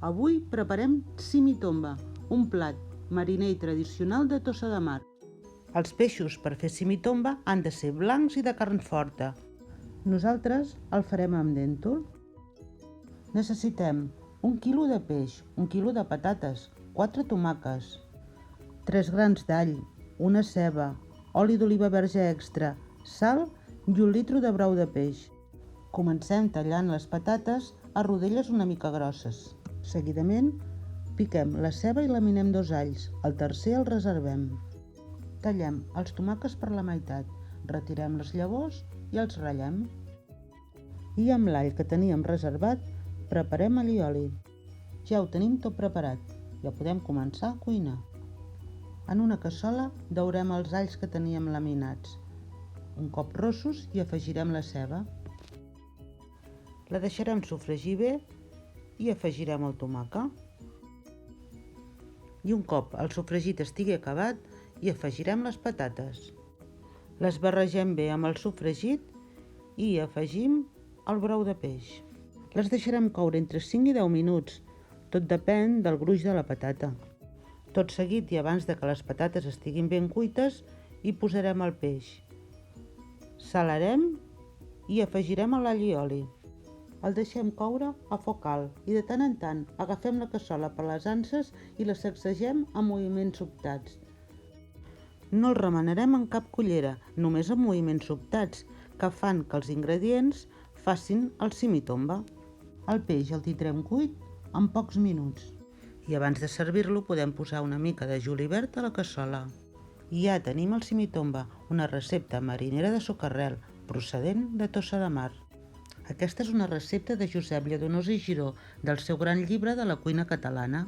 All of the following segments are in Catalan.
Avui preparem simitomba, un plat mariner i tradicional de Tossa de Mar. Els peixos per fer simitomba han de ser blancs i de carn forta. Nosaltres el farem amb dèntol. Necessitem 1 quilo de peix, 1 quilo de patates, 4 tomàquets, 3 grans d'all, una ceba, oli d'oliva verge extra, sal i 1 litre de brou de peix. Comencem tallant les patates a rodelles una mica grosses. Seguidament, piquem la ceba i laminem 2 alls, el tercer el reservem. Tallem els tomàquets per la meitat, retirem les llavors i els ratllem. I amb l'all que teníem reservat, preparem allioli. Ja ho tenim tot preparat, ja podem començar a cuinar. En una cassola daurem els alls que teníem laminats. Un cop rossos hi afegirem la ceba. La deixarem sofregir bé i afegirem el tomàquet. I un cop el sofregit estigui acabat, hi afegirem les patates. Les barregem bé amb el sofregit i hi afegim el brou de peix. Les deixarem coure entre 5 i 10 minuts, tot depèn del gruix de la patata. Tot seguit i abans de que les patates estiguin ben cuites, hi posarem el peix. Salarem i afegirem l'allioli. El deixem coure a foc alt i de tant en tant agafem la cassola per les anses i la sacsegem amb moviments sobtats. No el remenarem en cap cullera, només amb moviments sobtats que fan que els ingredients facin el simitomba. El peix el tindrem cuit en pocs minuts. I abans de servir-lo podem posar una mica de julivert a la cassola. I ja tenim el simitomba, una recepta marinera de socarrel procedent de Tossa de Mar. Aquesta és una recepta de Josep Lladonós i Giró, del seu gran llibre de la cuina catalana.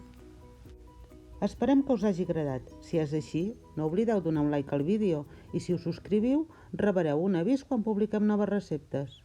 Esperem que us hagi agradat. Si és així, no oblideu donar un like al vídeo i si us subscriviu, rebreu un avís quan publiquem noves receptes.